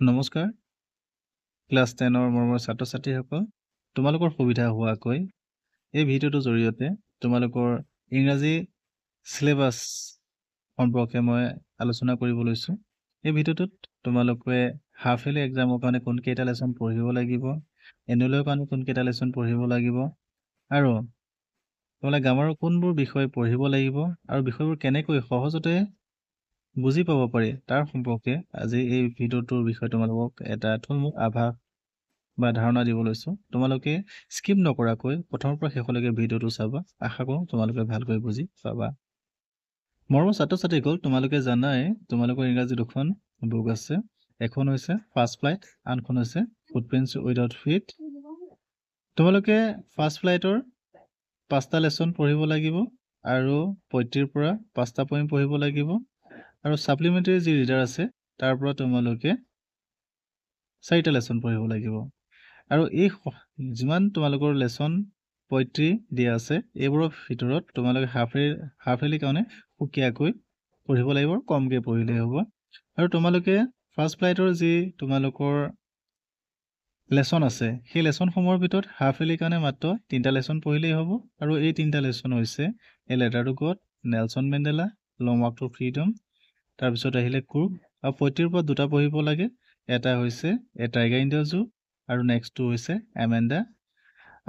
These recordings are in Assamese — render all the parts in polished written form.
নমস্কাৰ ক্লাছ 10 ৰ মৰমৰ ছাত্ৰ-ছাত্ৰীসকল তোমালোকৰ সুবিধা হোৱাকৈ এই ভিডিঅ'টোৰ জৰিয়তে তোমালোকৰ ইংৰাজী সিলেবাস সম্পৰ্কে মই আলোচনা কৰিব লৈছো। এই ভিডিঅ'টোত তোমালোকে হাফ ইয়াৰলি এক্সামৰ কাৰণে কোন কেইটা লেসন পঢ়িব লাগিব, এনুৱেলৰ কাৰণে কোন কেইটা লেসন পঢ়িব লাগিব আৰু তোমালোকে গ্ৰামাৰৰ কোনবোৰ বিষয় পঢ়িব লাগিব আৰু বিষয়বোৰ কেনেকৈ সহজতে বুজি পাব পাৰি তাৰ সম্পৰ্কে আজি এই ভিডিঅ'টোৰ বিষয়ে তোমালোকক এটা থুলমূল আভাস বা ধাৰণা দিব লৈছো। তোমালোকে স্কিপ নকৰাকৈ প্ৰথমৰ পৰা শেষলৈকে ভিডিঅ'টো চাবা। আশা কৰোঁ তোমালোকে ভালকৈ বুজি পাবা। মৰমৰ ছাত্ৰ-ছাত্ৰীসকল তোমালোকে জানাই তোমালোকৰ ইংৰাজী দুখন বুক আছে। এখন হৈছে ফাৰ্ষ্ট ফ্লাইট, আনখন হৈছে ফুটপ্ৰিণ্টছ উইদাউট ফিট। তোমালোকে ফাৰ্ষ্ট ফ্লাইটৰ 5টা লেসন পঢ়িব লাগিব আৰু 35ৰ পৰা 5টা পইণ্ট পঢ়িব লাগিব আৰু সাপ্লিমেন্টাৰী যি ৰিডাৰ আছে তাৰ পৰা তোমালোকে 4টা লেসন পঢ়িব লাগিব আৰু এই যিমান তোমালোকৰ লেসন 35 দিয়া আছে এইবোৰৰ ভিতৰত তোমালোকে হাফ ইয়াৰলি কাৰণে সুকিয়াকৈ পঢ়িব লাগিব, কমকে পঢ়িলে হ'ব। আৰু তোমালোকে ফাৰ্ষ্ট ফ্লাইটৰ যি তোমালোকৰ লেসন আছে সেই লেসনসমূহৰ ভিতৰত হাফ ইয়াৰলি কাৰণে মাত্ৰ 3টা লেসন পঢ়িলেই হ'ব আৰু এই 3টা লেসন হৈছে a letter to god, Nelson Mandela, long walk to freedom, তাৰ পিছত আহিলে কুক আৰু 35ৰ পৰা 2টা পঢ়িব লাগে। এটা হৈছে a tiger in the zoo আৰু নেক্সটটো হৈছে এমেণ্ডা।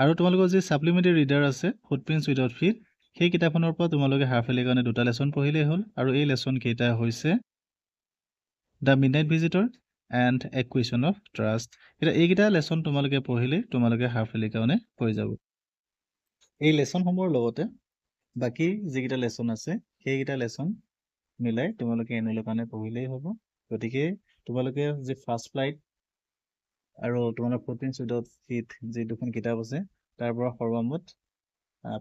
আৰু তোমালোকৰ যি সাপ্লিমেন্টাৰী ৰিডাৰ আছে ফুটপ্ৰিণ্টছ উইদাউট ফিট সেই কিতাপখনৰ পৰা তোমালোকে হাফ ইয়াৰলি কাৰণে 2টা লেসন পঢ়িলেই হ'ল আৰু এই লেসন কেইটা হৈছে the midnight visitor and A question of trust. এতিয়া এইকেইটা লেসন তোমালোকে পঢ়িলে তোমালোকে হাফ ইয়াৰলি কাৰণে হৈ যাব। এই লেসনসমূহৰ লগতে বাকি যিকেইটা লেসন আছে সেইকেইটা লেসন মিলাই তোমালোকে এনুৱেলৰ কাৰণে পঢ়িলেই হ'ব। গতিকে তোমালোকে যে ফাৰ্ষ্ট ফ্লাইট আৰু তোমালোকৰ ফুটপ্ৰিণ্টছ উইদাউট ফিট যি দুখন কিতাপ আছে তাৰ পৰা সৰ্বমুঠ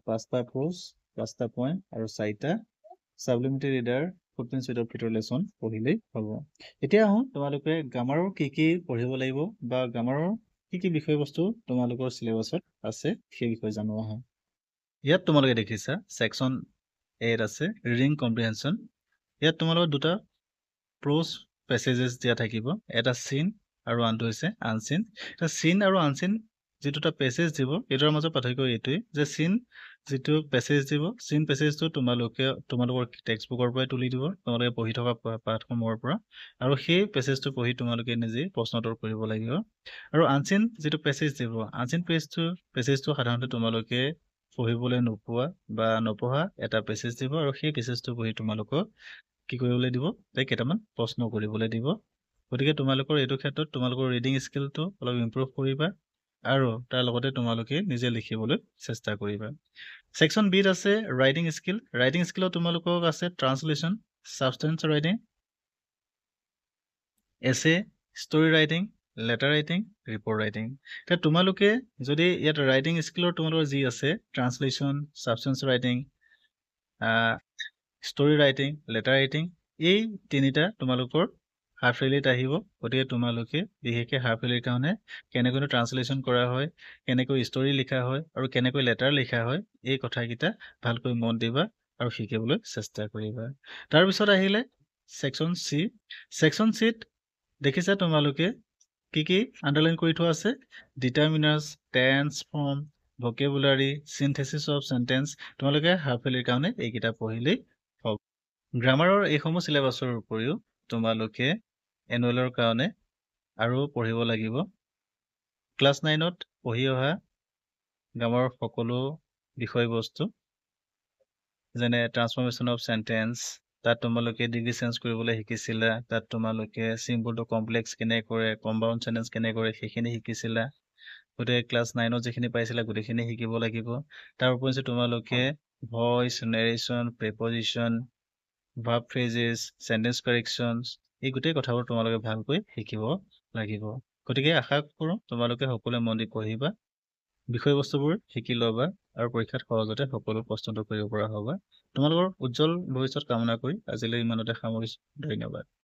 5টা প্ৰোজ, 5টা পইণ্ট আৰু 4টা সাপ্লিমেন্টাৰী reader footprints without Fitr lesson পঢ়িলেই হ'ব। এতিয়া আহোঁ তোমালোকে গ্ৰামাৰৰ কি পঢ়িব লাগিব বা গ্ৰামাৰৰ কি বিষয়বস্তু তোমালোকৰ সিলেবাছত আছে সেই বিষয়ে জানো আহোঁ। ইয়াত তোমালোকে দেখিছা সেকশন 8 আছে ৰিডিং কম্প্ৰিহেনশন। ইয়াত তোমালোকৰ 2টা প্ৰোজ পেছেজেছ দিয়া থাকিব, এটা সিন আৰু আনটো হৈছে আনসিন। এটা সিন আৰু আনসিন যি 2টা পেছেজ দিব এইটোৰ মাজৰ পাৰ্থক্য এইটোৱে যে সিন যিটো পেছেজ দিব সিন পেছেজটো তোমালোকৰ টেক্সট বুকৰ পৰাই তুলি দিব তোমালোকে পঢ়ি থকা পাঠসমূহৰ পৰা আৰু সেই পেছেজটো পঢ়ি তোমালোকে নিজে প্ৰশ্ন উত্তৰ কৰিব লাগিব। আৰু আনসিন যিটো পেছেজ দিব আনসিন পেছেজটো সাধাৰণতে তোমালোকে পঢ়িবলৈ নোপোৱা বা নপঢ়া এটা পেছেজ দিব আৰু সেই পেছেজটো পঢ়ি তোমালোকক কি কৰিবলৈ দিব তাই কেইটামান প্ৰশ্ন কৰিবলৈ দিব। গতিকে তোমালোকৰ এইটো ক্ষেত্ৰত তোমালোকৰ ৰিডিং স্কিলটো অলপ ইমপ্ৰুভ কৰিবা আৰু তাৰ লগতে তোমালোকে নিজে লিখিবলৈ চেষ্টা কৰিবা। সেকশন বিত আছে ৰাইটিং স্কিল। ৰাইটিং স্কিলত তোমালোকক আছে translation, substance writing, essay, story writing, letter writing, report writing. এতিয়া তোমালোকে যদি ইয়াত ৰাইটিং স্কিলৰ তোমালোকৰ যি আছে translation, substance writing, story writing, letter writing এই তিনিটা তোমালোকৰ হাফ ইয়াৰলিত আহিব। গতিকে তোমালোকে বিশেষকৈ হাফ ইয়াৰলিৰ কাৰণে কেনেকৈ ট্ৰান্সলেশ্যন কৰা হয়, কেনেকৈ ষ্টৰি লিখা হয় আৰু কেনেকৈ লেটাৰ লিখা হয় এই কথাকেইটা ভালকৈ মন দিবা আৰু শিকিবলৈ চেষ্টা কৰিবা। তাৰপিছত আহিলে সেকশন চি। সেকশন চিত দেখিছা তোমালোকে কি আণ্ডাৰলাইন কৰি থোৱা আছে determiners, tense, form, vocabulary, synthesis of sentence. তোমালোকে হাফ ইয়াৰলিৰ কাৰণে এইকেইটা পঢ়িলেই হ'ব। গ্ৰামাৰৰ এইসমূহ সিলেবাছৰ উপৰিও তোমালোকে এনুৱেলৰ কাৰণে আৰু পঢ়িব লাগিব। ক্লাছ 9ত পঢ়ি অহা গ্ৰামাৰৰ সকলো বিষয়বস্তু যেনে ট্ৰান্সফৰ্মেশ্যন অফ সেন্টেন্স, তাত তোমালোকে ডিগ্ৰী চেঞ্জ কৰিবলৈ শিকিছিলা, তাত তোমালোকে চিম্পল টু কমপ্লেক্স কেনে কৰে, কম্পাউণ্ড সেন্টেন্স কেনে কৰে সেইখিনি শিকিছিলা। গতিকে ক্লাছ 9ত যিখিনি পাইছিলা গোটেইখিনি শিকিব লাগিব। তাৰ উপৰি তোমালোকে voice, narration, preposition, verb phrases, sentence corrections এই গোটেই কথাবোৰ তোমালোকে ভালকৈ শিকিব লাগিব। গতিকে আশা কৰোঁ তোমালোকে সকলোৱে মন দি পঢ়িবা, বিষয়বস্তুবোৰ শিকি ল'বা আৰু পৰীক্ষাত সহজতে সকলো প্ৰশ্ন কৰিব পৰা হ'বা। তোমালোকৰ উজ্জ্বল ভৱিষ্যত কামনা কৰি আজিলৈ ইমানতে সামৰিছোঁ। ধন্যবাদ।